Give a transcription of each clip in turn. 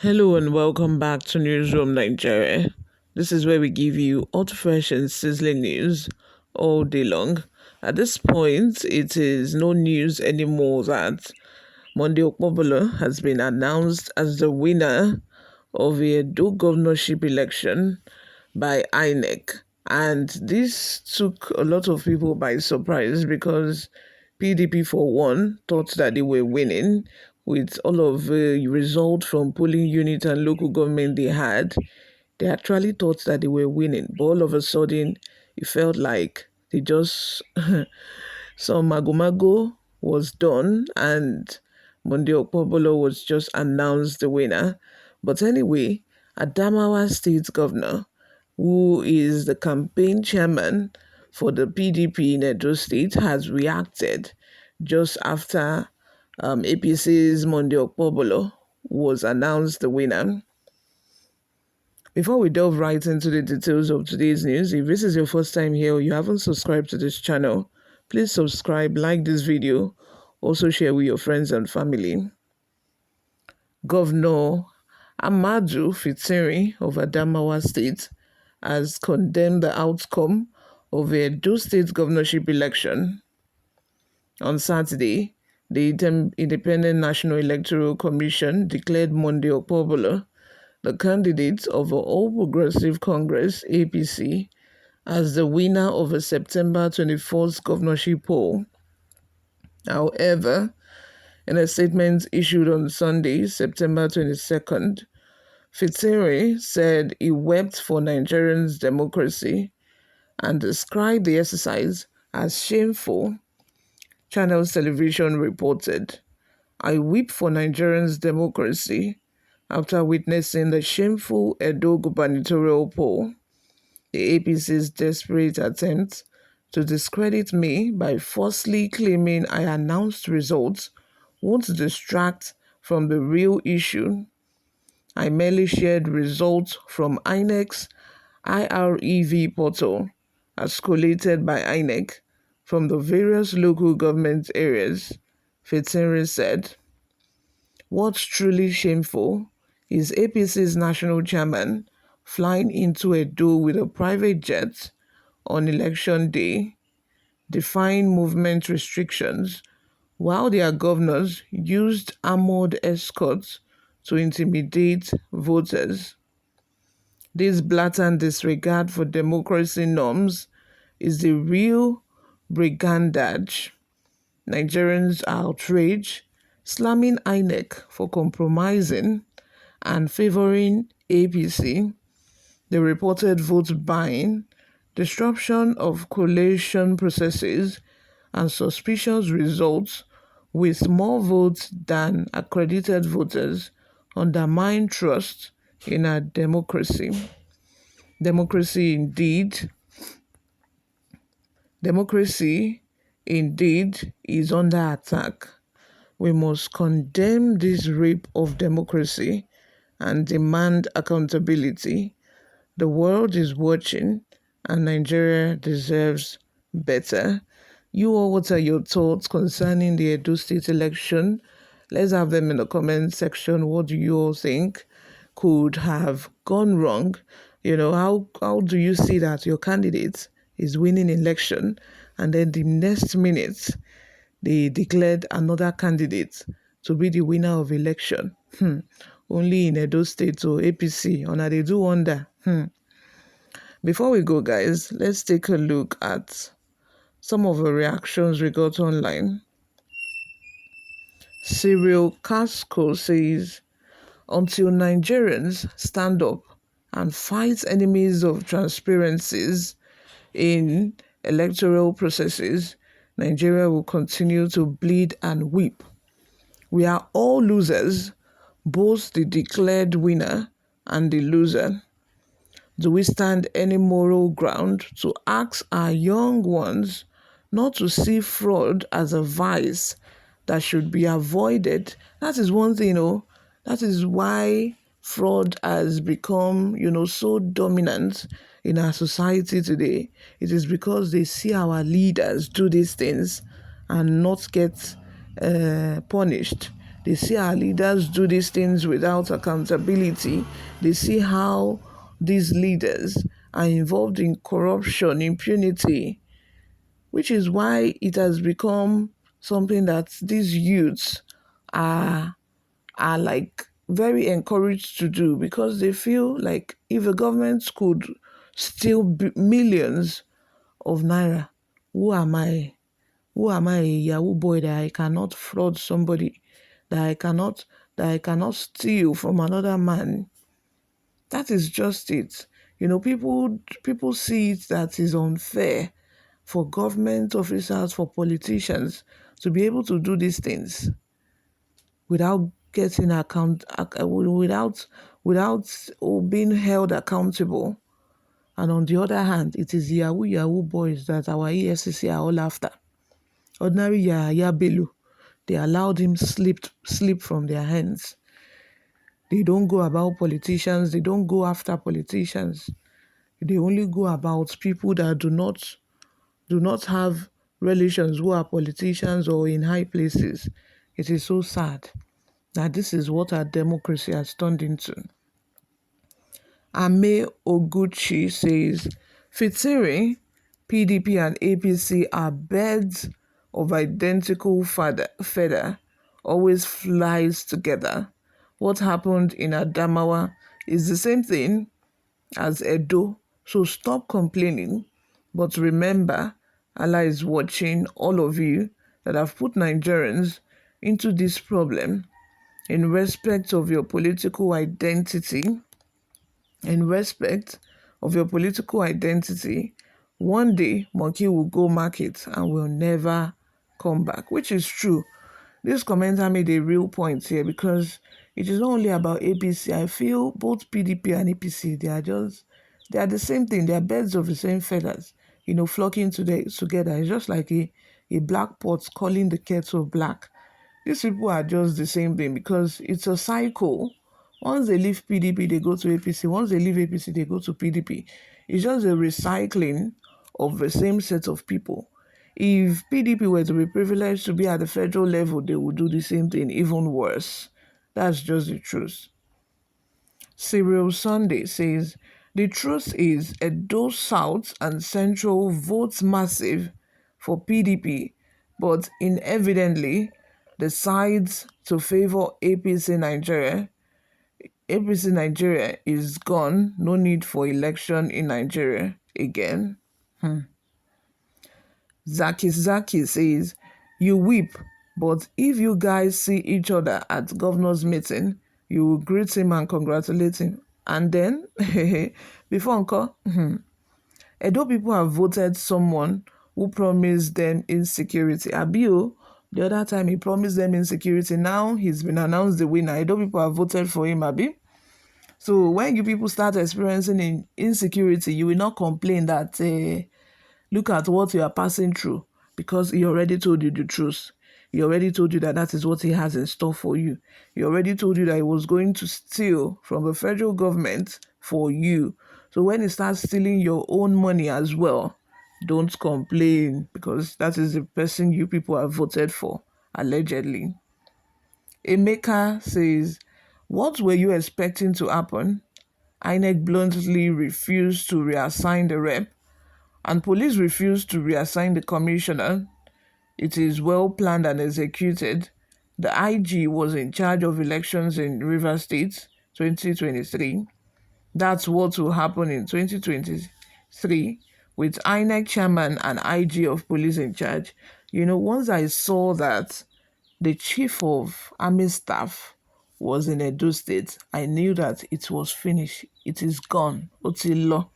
Hello and welcome back to Newsroom Nigeria. This is where we give you hot, fresh, and sizzling news all day long. At this point, it is no news anymore that Monday Okpebholo has been announced as the winner of the Edo governorship election by INEC. And this took a lot of people by surprise because PDP, for one, thought that they were winning with all of the results from polling unit and local government they had. They actually thought that they were winning, but all of a sudden, it felt like they just some mago was done and Monday Okpebholo was just announced the winner. But anyway, Adamawa State Governor, who is the campaign chairman for the PDP in Edo State, has reacted just after APC's Monday Okpebholo was announced the winner. Before we delve right into the details of today's news, if this is your first time here or you haven't subscribed to this channel, please subscribe, like this video, also share with your friends and family. Governor Amadu Fitiri of Adamawa State has condemned the outcome of the Edo State governorship election. On Saturday, the Independent National Electoral Commission declared Monday Okpebholo the candidate of the All Progressive Congress (APC) as the winner of the September 24th governorship poll. However, in a statement issued on Sunday, September 22nd, Fitiri said he wept for Nigerians' democracy and described the exercise as shameful. Channels Television reported, "I weep for Nigerians' democracy after witnessing the shameful Edo gubernatorial poll. The APC's desperate attempt to discredit me by falsely claiming I announced results won't distract from the real issue. I merely shared results from INEC's IREV portal, as collated by INEC from the various local government areas," Fitiri said. "What's truly shameful is APC's national chairman flying into Edo with a private jet on election day, defying movement restrictions, while their governors used armored escorts to intimidate voters. This blatant disregard for democracy norms is the real brigandage. Nigerians are outraged, slamming INEC for compromising and favoring APC. The reported vote buying, disruption of collation processes, and suspicious results with more votes than accredited voters undermine trust in our democracy. Democracy indeed Democracy indeed is under attack. We must condemn this rape of democracy and demand accountability. The world is watching and Nigeria deserves better." You all, what are your thoughts concerning the Edo State election? Let's have them in the comment section. What do you all think could have gone wrong? How do you see that your candidate is winning election and then the next minute they declared another candidate to be the winner of election? Only in Edo State or APC, and they do wonder. Before we go, guys, let's take a look at some of the reactions we got online. Cyril Casco says, "Until Nigerians stand up and fight enemies of transparencies in electoral processes, Nigeria will continue to bleed and weep. We are all losers, both the declared winner and the loser. Do we stand any moral ground to ask our young ones not to see fraud as a vice that should be avoided?" That is one thing, that is why fraud has become, so dominant in our society today. It is because they see our leaders do these things and not get punished. They see our leaders do these things without accountability. They see how these leaders are involved in corruption, impunity, which is why it has become something that these youths are like very encouraged to do, because they feel like if the government could steal millions of naira, who am I? Who am I, a Yahoo boy, that I cannot fraud somebody, that I cannot steal from another man? That is just it. People see it that is unfair for government officers, for politicians to be able to do these things without getting without being held accountable. And on the other hand, it is Yahoo boys that our EFCC are all after. Ordinary Yahya Bello, they allowed him slip from their hands. They don't go about politicians. They don't go after politicians. They only go about people that do not have relations who are politicians or in high places. It is so sad that this is what our democracy has turned into. Ame Oguchi says, Fitiri, PDP and APC are birds of identical feather, always flies together. What happened in Adamawa is the same thing as Edo, so stop complaining. But remember, Allah is watching all of you that have put Nigerians into this problem. In respect of your political identity, one day monkey will go market and will never come back, which is true. This commenter made a real point here, because it is not only about APC. I feel both PDP and APC, they are the same thing. They are birds of the same feathers, flocking together. It's just like a black pot calling the kettle black. These people are just the same thing, because it's a cycle. Once they leave PDP, they go to APC. Once they leave APC, they go to PDP. It's just a recycling of the same set of people. If PDP were to be privileged to be at the federal level, they would do the same thing, even worse. That's just the truth. Cyril Sunday says, the truth is Edo South and Central votes massive for PDP, but inevitably decides to favor APC Nigeria is gone. No need for election in Nigeria again. Zaki says, you weep, but if you guys see each other at governor's meeting, you will greet him and congratulate him. And then, before Uncle, Edo people have voted someone who promised them insecurity. Abio, the other time he promised them insecurity. Now he's been announced the winner. Edo people have voted for him, Abi. So when you people start experiencing insecurity, you will not complain that, look at what you are passing through, because he already told you the truth. He already told you that that is what he has in store for you. He already told you that he was going to steal from the federal government for you. So when he starts stealing your own money as well, don't complain, because that is the person you people have voted for, allegedly. Emeka says, what were you expecting to happen? INEC bluntly refused to reassign the rep, and police refused to reassign the commissioner. It is well planned and executed. The IG was in charge of elections in Rivers State 2023. That's what will happen in 2023 with INEC chairman and IG of police in charge. Once I saw that the chief of army staff was in Edo State, I knew that it was finished. It is gone. Otilo.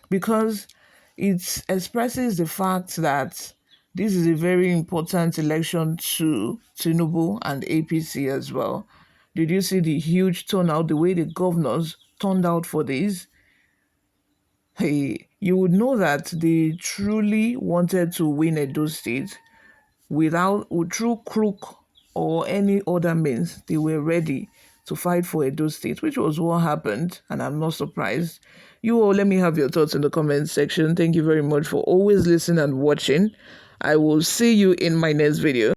Because it expresses the fact that this is a very important election to Tinubu and APC as well. Did you see the huge turnout, the way the governors turned out for this? Hey, you would know that they truly wanted to win Edo State through crook or any other means. They were ready to fight for Edo State, which was what happened, and I'm not surprised. You all, let me have your thoughts in the comment section. Thank you very much for always listening and watching. I will see you in my next video.